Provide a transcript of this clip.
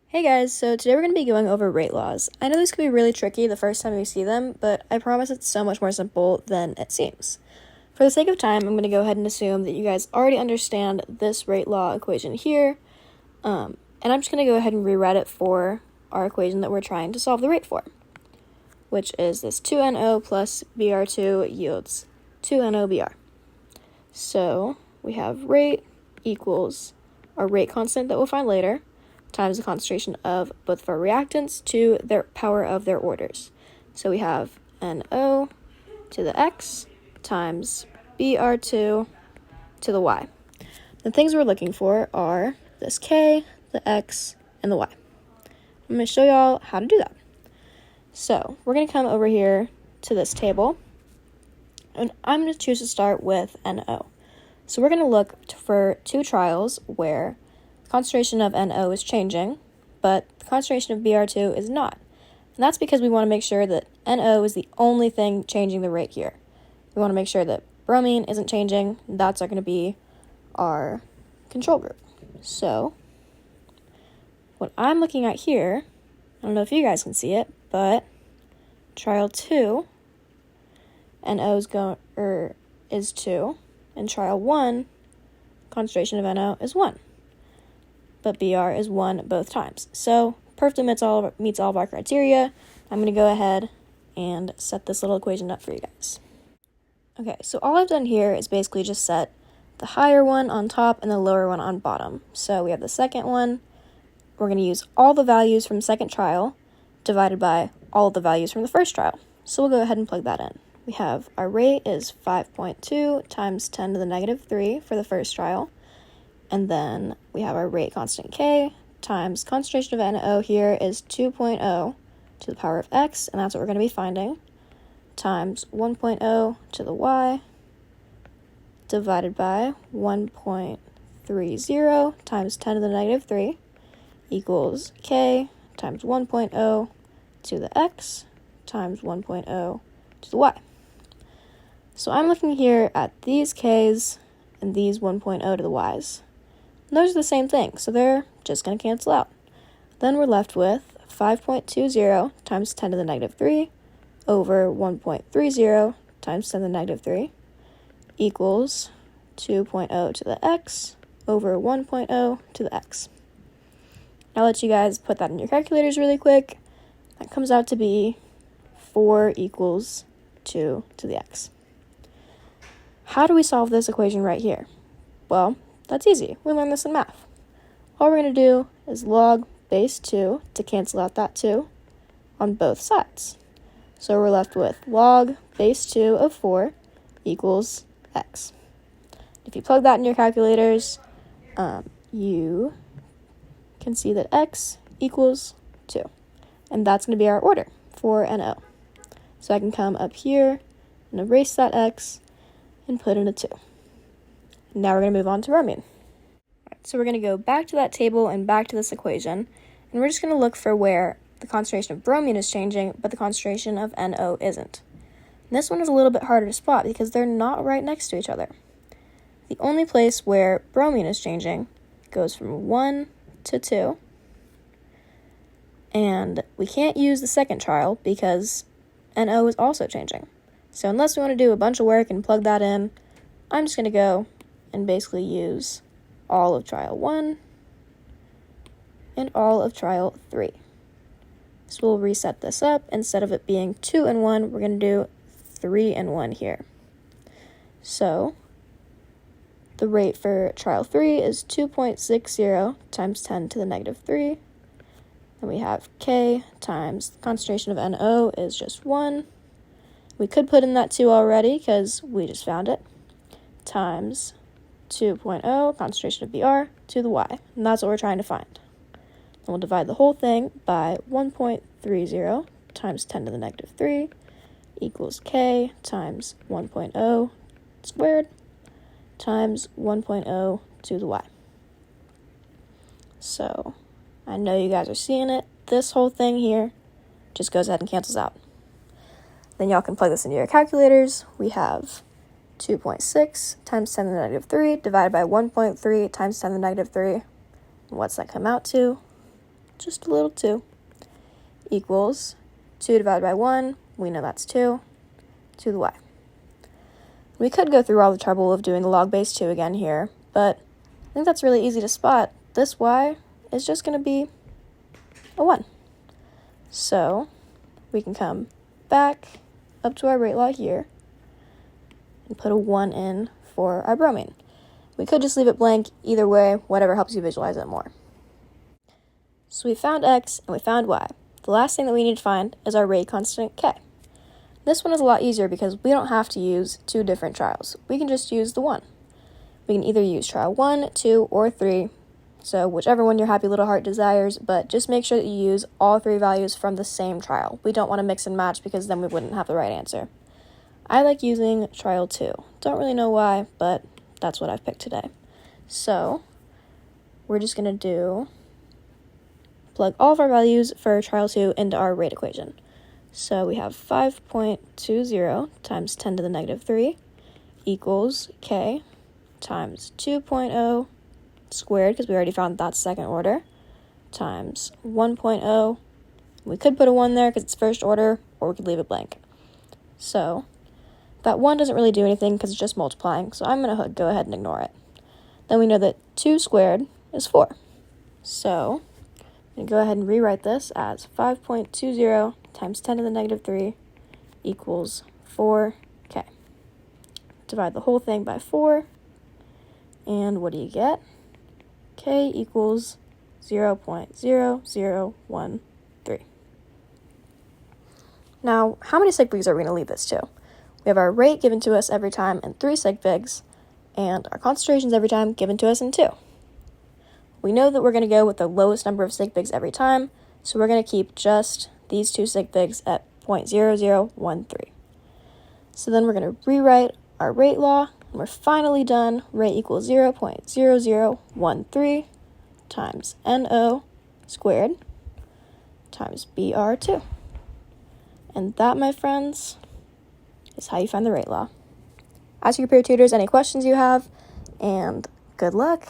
Hey guys, so today we're going to be going over rate laws. I know these can be really tricky the first time we see them, but I promise it's so much more simple than it seems. For the sake of time, I'm going to go ahead and assume that you guys already understand this rate law equation here, and I'm just going to go ahead and rewrite it for our equation that we're trying to solve the rate for, which is this 2NO plus BR2 yields 2NO BR. So we have rate equals our rate constant that we'll find later, times the concentration of both of our reactants to their power of their orders. So we have NO to the X times BR2 to the Y. The things we're looking for are this K, the X, and the Y. I'm going to show y'all how to do that. So we're going to come over here to this table, and I'm going to choose to start with NO. So we're going to look for two trials where the concentration of NO is changing, but the concentration of BR2 is not. And that's because we want to make sure that NO is the only thing changing the rate here. We want to make sure that bromine isn't changing. That's going to be our control group. So what I'm looking at here, I don't know if you guys can see it, but trial 2, NO is 2, and trial 1, concentration of NO is 1. But BR is 1 both times. So perfectly meets all of our criteria. I'm going to go ahead and set this little equation up for you guys. Okay, so all I've done here is basically just set the higher one on top and the lower one on bottom. So we have the second one. We're going to use all the values from second trial divided by all of the values from the first trial. So we'll go ahead and plug that in. We have our rate is 5.2 times 10 to the negative 3 for the first trial. And then we have our rate constant K times concentration of NO here is 2.0 to the power of X, and that's what we're going to be finding, times 1.0 to the Y divided by 1.30 times 10 to the negative 3 equals K times 1.0 to the X times 1.0 to the Y. So I'm looking here at these K's and these 1.0 to the Y's. And those are the same thing, so they're just going to cancel out. Then we're left with 5.20 times 10 to the negative 3 over 1.30 times 10 to the negative 3 equals 2.0 to the X over 1.0 to the X. I'll let you guys put that in your calculators really quick. That comes out to be 4 equals 2 to the X. How do we solve this equation right here? Well, that's easy. We learned this in math. All we're going to do is log base 2 to cancel out that 2 on both sides. So we're left with log base 2 of 4 equals X. If you plug that in your calculators, you can see that X equals 2. And that's going to be our order for NO. So I can come up here and erase that X and put in a 2. Now we're going to move on to bromine. So we're going to go back to that table and back to this equation, and we're just going to look for where the concentration of bromine is changing, but the concentration of NO isn't. And this one is a little bit harder to spot because they're not right next to each other. The only place where bromine is changing goes from 1 to 2, and we can't use the second trial because NO is also changing. So unless we want to do a bunch of work and plug that in, I'm just going to go and basically use all of trial 1 and all of trial 3. So we'll reset this up. Instead of it being 2 and 1, we're going to do 3 and 1 here. So the rate for trial 3 is 2.60 times 10 to the negative 3. Then we have K times the concentration of NO is just 1. We could put in that 2 already because we just found it, times 2.0 concentration of BR to the Y, and that's what we're trying to find. And we'll divide the whole thing by 1.30 times 10 to the negative 3 equals K times 1.0 squared times 1.0 to the Y. So I know you guys are seeing it. This whole thing here just goes ahead and cancels out. Then y'all can plug this into your calculators. We have 2.6 times 10 to the negative 3 divided by 1.3 times 10 to the negative 3. What's that come out to? just a little 2, equals 2 divided by 1, we know that's 2, to the y. We could go through all the trouble of doing the log base 2 again here, but I think that's really easy to spot. This y is just going to be a 1. So we can come back up to our rate law here and put a 1 in for our bromine. We could just leave it blank. Either way, whatever helps you visualize it more. So we found x and we found y. The last thing that we need to find is our rate constant k. This one is a lot easier because we don't have to use 2 different trials. We can just use the 1. We can either use trial 1, 2, or 3, so whichever one your happy little heart desires, but just make sure that you use all 3 values from the same trial. We don't want to mix and match because then we wouldn't have the right answer. I like using trial 2. Don't really know why, but that's what I've picked today. So we're just going to plug all of our values for trial 2 into our rate equation. So we have 5.20 times 10 to the negative 3 equals k times 2.0 squared, because we already found that's second order, times 1.0. We could put a 1 there because it's first order, or we could leave it blank. So that 1 doesn't really do anything because it's just multiplying, so I'm going to go ahead and ignore it. Then we know that 2 squared is 4. So I'm going to go ahead and rewrite this as 5.20 times 10 to the negative 3 equals 4k. Divide the whole thing by 4, and what do you get? K equals 0.0013. Now, how many sig figs are we going to leave this to? We have our rate given to us every time in 3 sig figs, and our concentrations every time given to us in 2. We know that we're going to go with the lowest number of sig figs every time, so we're going to keep just these 2 sig figs at 0.0013. So then we're going to rewrite our rate law, and we're finally done. Rate equals 0.0013 times NO squared times BR2. And that, my friends, is how you find the rate law. Ask your peer tutors any questions you have, and good luck.